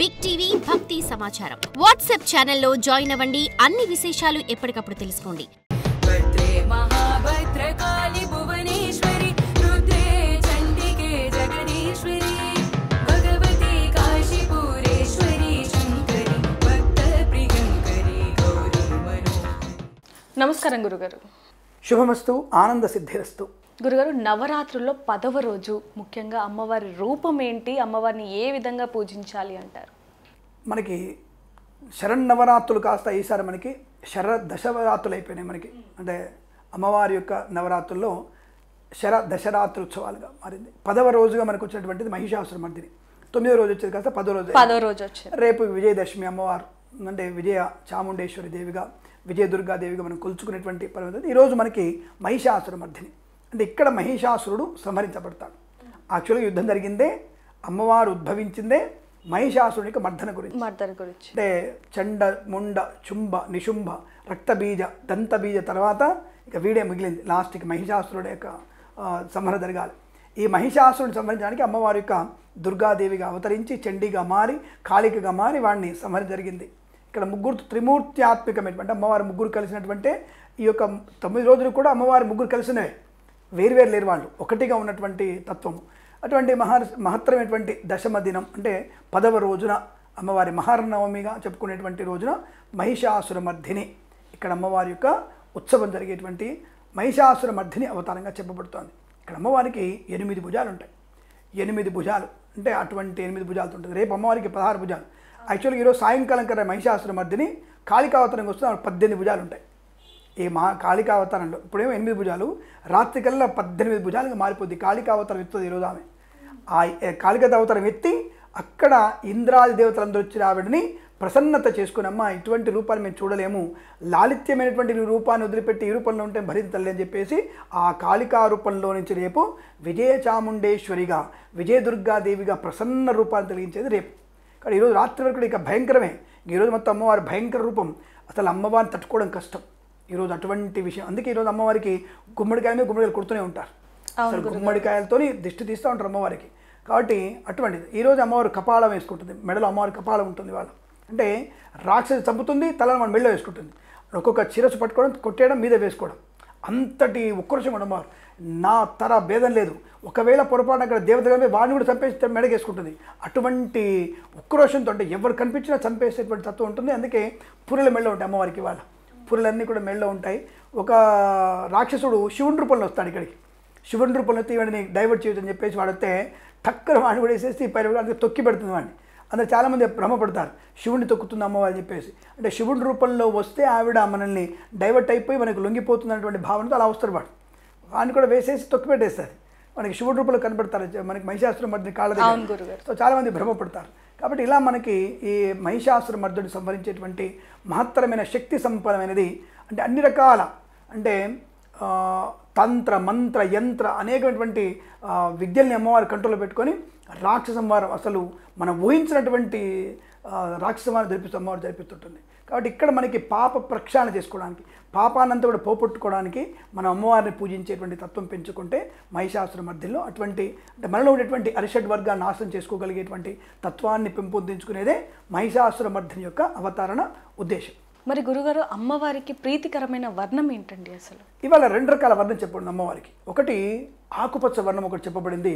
Big TV భక్తి సమాచారం WhatsApp ఛానల్లో జాయిన్ అవ్వండి. అన్ని విశేషాలు ఎప్పటికప్పుడు తెలుసుకోండి. నమస్కారం గురుగారు. శుభమస్తు, ఆనంద సిద్ధిరస్తు. గురుగారు, నవరాత్రుల్లో 10వ రోజు ముఖ్యంగా అమ్మవారి రూపం ఏంటి, అమ్మవారిని ఏ విధంగా పూజించాలి అంటారు? మనకి శరన్నవరాత్రులు కాస్త ఈసారి మనకి దశవరాత్రులు అయిపోయినాయి. మనకి అంటే అమ్మవారి యొక్క నవరాత్రుల్లో దశరాత్రి ఉత్సవాలుగా మారింది. 10వ రోజుగా మనకు వచ్చినటువంటిది మహిషాసురమర్దిని. 9వ రోజు వచ్చేది కాస్త 10వ రోజు వచ్చింది. రేపు విజయదశమి అమ్మవారు అంటే విజయ చాముండేశ్వరి దేవిగా, విజయదుర్గాదేవిగా మనం కొలుచుకునేటువంటి పర్వతం. ఈరోజు మనకి మహిషాసురమర్దిని అంటే ఇక్కడ మహిషాసురుడు సంహరించబడతాడు. యాక్చువల్గా యుద్ధం జరిగిందే, అమ్మవారు ఉద్భవించిందే మహిషాసురునికి మర్దన గురించి. అంటే చండ, ముండ, చుంబ, నిశుంభ, రక్తబీజ, దంతబీజ తర్వాత ఇక వీడే మిగిలింది. లాస్ట్కి మహిషాసురుడు యొక్క సంహరణ జరగాలి. ఈ మహిషాసురుడిని సంహరించడానికి అమ్మవారి యొక్క దుర్గాదేవిగా అవతరించి చండీగా మారి, కాళికగా మారి వాడిని సంహరణ జరిగింది. ఇక్కడ ముగ్గురు త్రిమూర్త్యాత్మికమైనటువంటి అమ్మవారు ముగ్గురు కలిసినటువంటి ఈ యొక్క 9 రోజులు కూడా అమ్మవారి ముగ్గురు కలిసినవే, వేరువేరు లేరు వాళ్ళు, ఒకటిగా ఉన్నటువంటి తత్వము. అటువంటి మహత్తరమైనటువంటి దశమ దినం అంటే 10వ రోజున అమ్మవారి మహానవమిగా చెప్పుకునేటువంటి రోజున మహిషాసురమర్దిని ఇక్కడ అమ్మవారి యొక్క ఉత్సవం జరిగేటువంటి మహిషాసురమర్దిని అవతారంగా చెప్పబడుతోంది. ఇక్కడ అమ్మవారికి 8 భుజాలు ఉంటాయి. 8 భుజాలు అంటే అటువంటి 8 భుజాలతో ఉంటుంది. రేపు అమ్మవారికి 16 భుజాలు. యాక్చువల్గా ఈరోజు సాయంకాలం కన్నా మహిషాసురమర్దిని కాళికావతారంగా వస్తే 18 భుజాలు ఉంటాయి. ఈ కాళికావతారంలో ఇప్పుడేమో 8 భుజాలు, రాత్రికల్లా 18 భుజాలుగా మారిపోద్ది. కాళికావతారం ఎత్తుంది ఈరోజు ఆమె. ఆ కాళికావతారం ఎత్తి అక్కడ ఇంద్రాది దేవతలందరూ వచ్చి ఆవిడని ప్రసన్నత చేసుకునమ్మా, ఇటువంటి రూపాన్ని మేము చూడలేము, లాలిత్యమైనటువంటి రూపాన్ని వదిలిపెట్టి ఈ రూపంలో ఉంటే భరించలే అని చెప్పేసి ఆ కాళికా రూపంలో నుంచి రేపు విజయ చాముండేశ్వరిగా, విజయదుర్గాదేవిగా ప్రసన్న రూపాన్ని కలిగించేది రేపు. కానీ ఈరోజు రాత్రి వరకు ఇక భయంకరమే. ఈరోజు మొత్తం అమ్మవారి భయంకర రూపం, అసలు అమ్మవారిని తట్టుకోవడం కష్టం ఈరోజు అటువంటి విషయం. అందుకే ఈరోజు అమ్మవారికి గుమ్మడికాయలు కొడుతూనే ఉంటారు. అసలు గుమ్మడికాయలతో దిష్టి తీస్తూ ఉంటారు అమ్మవారికి. కాబట్టి అటువంటిది ఈరోజు అమ్మవారు కపాలం వేసుకుంటుంది. మెడలో అమ్మవారి కపాలం ఉంటుంది. వాళ్ళు అంటే రాక్షసి చంపుతుంది, తలను మన మెడలో వేసుకుంటుంది. ఒక్కొక్క చిరసు పట్టుకోవడం, కొట్టేయడం, మీద వేసుకోవడం, అంతటి ఉక్రోషం అమ్మవారు. నా తర భేదం లేదు. ఒకవేళ పొరపాటున అక్కడ దేవతగా వాడిని కూడా చంపేసి మెడగేసుకుంటుంది. అటువంటి ఉక్రోషంతో అంటే ఎవరు కనిపించినా చంపేసేటువంటి తత్వం ఉంటుంది. అందుకే పురుల మెడలో ఉంటాయి అమ్మవారికి. వాళ్ళ పురులన్నీ కూడా మెడలో ఉంటాయి. ఒక రాక్షసుడు శివుని రూపంలో వస్తాడు ఇక్కడికి. శివుని రూపంలో వస్తే వాడిని డైవర్ట్ చేయొచ్చని చెప్పేసి వాడితే టక్కన వాడిని కూడా వేసేసి పైన తొక్కి పెడుతుంది వాడిని. అందులో చాలామంది భ్రమపడతారు, శివుడిని తొక్కుతుంది అమ్మవారు చెప్పేసి. అంటే శివుడి రూపంలో వస్తే ఆవిడ మనల్ని డైవర్ట్ అయిపోయి మనకు లొంగిపోతుంది అన్నటువంటి భావనతో అలా వస్తాడు వాడు. వాడిని కూడా వేసేసి తొక్కి పెట్టేస్తారు. మనకి శివుడి రూపంలో కనబడతారు మనకి మహిషాసురమర్దిని కాళ్ళ దగ్గర. సో చాలామంది భ్రమపడతారు. కాబట్టి ఇలా మనకి ఈ మహిషాసురమర్దుని సంహరించేటువంటి మహత్తరమైన శక్తి సంపన్నమైనది. అంటే అన్ని రకాల అంటే తంత్ర, మంత్ర, యంత్ర అనేకమైనటువంటి విద్యల్ని అమ్మవారి కంట్రోల్లో పెట్టుకొని రాక్షస సంహారం, అసలు మనం ఊహించినటువంటి రాక్షస సంహారం అమ్మవారు జరిపిస్తుంటుంది. కాబట్టి ఇక్కడ మనకి పాప ప్రక్షాళన చేసుకోవడానికి, పాపాన్నంతా కూడా పోగొట్టుకోవడానికి మనం అమ్మవారిని పూజించేటువంటి తత్వం పెంచుకుంటే మహిషాసురమర్దినిలో అటువంటి అంటే మనలో ఉండేటువంటి అరిషడ్ వర్గాన్ని నాశనం చేసుకోగలిగేటువంటి తత్వాన్ని పెంపొందించుకునేదే మహిషాసురమర్దిని యొక్క అవతారణ ఉద్దేశం. మరి గురుగారు, అమ్మవారికి ప్రీతికరమైన వర్ణం ఏంటండి? అసలు ఇవాళ 2 రకాల వర్ణం చెప్పబడింది అమ్మవారికి. ఒకటి ఆకుపచ్చ వర్ణం ఒకటి చెప్పబడింది,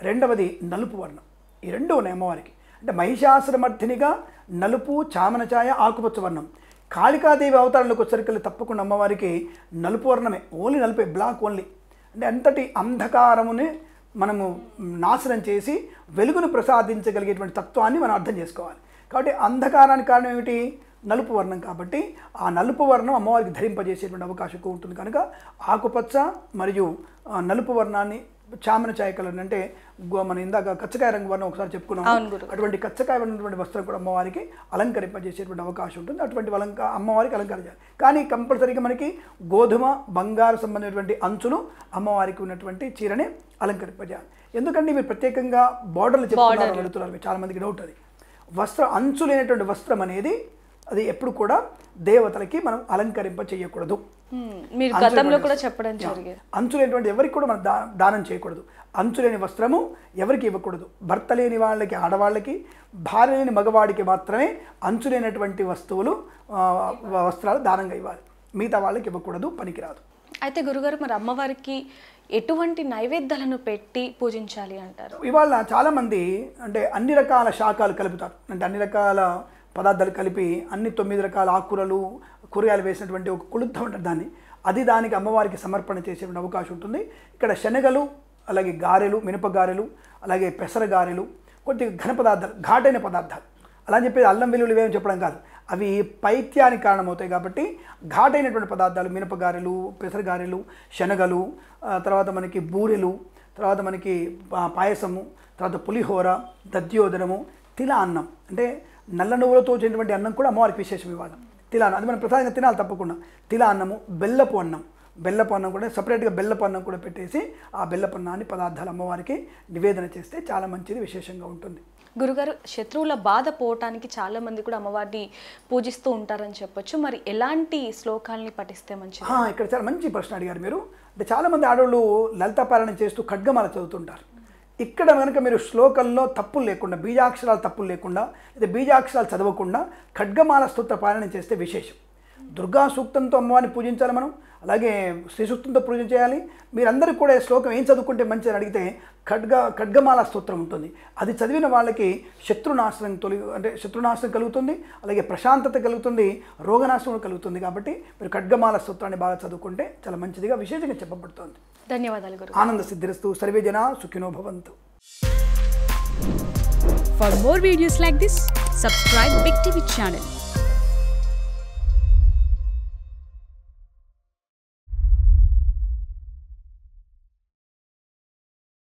రెండవది నలుపు వర్ణం. ఈ 2 ఉన్నాయి అమ్మవారికి. అంటే మహిషాసురమర్దినిగా నలుపు, చామనఛాయ, ఆకుపచ్చ వర్ణం. కాళికాదేవి అవతారంలోకి వచ్చరికి తప్పకుండా అమ్మవారికి నలుపు వర్ణమే, ఓన్లీ నలుపే, బ్లాక్ ఓన్లీ. అంటే అంతటి అంధకారముని మనము నాశనం చేసి వెలుగును ప్రసాదించగలిగేటువంటి తత్వాన్ని మనం అర్థం చేసుకోవాలి. కాబట్టి అంధకారానికి కారణం ఏమిటి? నలుపు వర్ణం. కాబట్టి ఆ నలుపు వర్ణం అమ్మవారికి ధరింపజేసేటువంటి అవకాశం ఎక్కువ ఉంటుంది. కనుక ఆకుపచ్చ మరియు నలుపు వర్ణాన్ని, చామనఛాయ కలర్ అంటే మన ఇందాక కచ్చకాయ రంగు వర్ణం ఒకసారి చెప్పుకున్నాం. అటువంటి కచ్చకాయ ఉన్నటువంటి వస్త్రం కూడా అమ్మవారికి అలంకరింపజేసేటువంటి అవకాశం ఉంటుంది. అటువంటి అమ్మవారికి అలంకరించాలి. కానీ కంపల్సరీగా మనకి గోధుమ, బంగారు సంబంధించినటువంటి అంచులు అమ్మవారికి ఉన్నటువంటి చీరని అలంకరింపజేయాలి. ఎందుకంటే మీరు ప్రత్యేకంగా బార్డర్లు చెప్తున్నారు, చాలా మందికి డౌట్. అది అంచు లేనటువంటి వస్త్రం అనేది అది ఎప్పుడు కూడా దేవతలకి మనం అలంకరింప చేయకూడదు. మీరు గతంలో కూడా చెప్పడం జరిగింది. అంచులేనటువంటి ఎవరికి కూడా మనం దానం చేయకూడదు. అంచులేని వస్త్రము ఎవరికి ఇవ్వకూడదు. భర్త లేని వాళ్ళకి, ఆడవాళ్ళకి, భార్య లేని మగవాడికి మాత్రమే అంచులేనటువంటి వస్త్రాలు దానంగా ఇవ్వాలి. మిగతా వాళ్ళకి ఇవ్వకూడదు, పనికిరాదు. అయితే గురుగారు, మరి అమ్మవారికి ఎటువంటి నైవేద్యాలను పెట్టి పూజించాలి అంటారు? ఇవాళ చాలామంది అంటే అన్ని రకాల శాకాలు కలుపుతారు. అంటే అన్ని రకాల పదార్థాలు కలిపి అన్ని 9 రకాల ఆకుకూరలు, కూరగాయలు వేసినటువంటి ఒక కుళుత్తం ఉంటుంది దానికి అమ్మవారికి సమర్పణ చేసే అవకాశం ఉంటుంది. ఇక్కడ శనగలు, అలాగే గారెలు, మినప గారెలు, అలాగే పెసర గారెలు, కొద్దిగా ఘన పదార్థాలు, ఘాటైన పదార్థాలు. అలా అని చెప్పేది అల్లం వెల్లుల్లి వేయని చెప్పడం కాదు, అవి పైత్యానికి కారణమవుతాయి కాబట్టి ఘాటైనటువంటి పదార్థాలు, మినప గారెలు, పెసర గారెలు, శనగలు, తర్వాత మనకి బూరెలు, తర్వాత మనకి పాయసము, తర్వాత పులిహోర, దధ్యోదనము, తిలా అన్నం అంటే నల్ల నువ్వులతో చేసినటువంటి అన్నం కూడా అమ్మవారికి విశేషం ఇవ్వాలి. తిలా అన్నం అది మనం ప్రధానంగా తినాలి తప్పకుండా. తిలా అన్నము, బెల్లపు అన్నం కూడా సపరేట్గా బెల్లపు అన్నం కూడా పెట్టేసి ఆ బెల్లపు అన్నాన్ని పదార్థాలు అమ్మవారికి నివేదన చేస్తే చాలా మంచిది, విశేషంగా ఉంటుంది. గురుగారు, శత్రువుల బాధ పోవటానికి చాలా మంది కూడా అమ్మవారిని పూజిస్తూ ఉంటారని చెప్పొచ్చు. మరి ఎలాంటి శ్లోకాలని పఠిస్తే మంచిది? ఇక్కడ చాలా మంచి ప్రశ్న అడిగారు మీరు. అంటే చాలామంది ఆడవాళ్ళు లలితాపారాయణం చేస్తూ ఖడ్గమాల చదువుతుంటారు. ఇక్కడ కనుక మీరు శ్లోకంలో తప్పులు లేకుండా, బీజాక్షరాలు తప్పులు లేకుండా, లేదా బీజాక్షరాలు చదవకుండా ఖడ్గమాల స్తోత్ర పారాయణం చేస్తే విశేషం. దుర్గా సూక్తంతో అమ్మవారిని పూజించాలి మనం, అలాగే శ్రీ సూక్తంతో పూజ చేయాలి. మీరందరూ కూడా శ్లోకం ఏం చదువుకుంటే మంచిది అని అడిగితే ఖడ్గమాల స్తోత్రం ఉంటుంది. అది చదివిన వాళ్ళకి శత్రునాశనం కలుగుతుంది, అలాగే ప్రశాంతత కలుగుతుంది, రోగనాశనం కలుగుతుంది. కాబట్టి మీరు ఖడ్గమాల స్తోత్రాన్ని బాగా చదువుకుంటే చాలా మంచిదిగా విశేషంగా చెప్పబడుతుంది. ధన్యవాదాలు గురు. ఆనంద సిద్ధిరస్తు. సర్వే జనా సుఖినో భవంతు. For more videos like this, subscribe Big TV channel.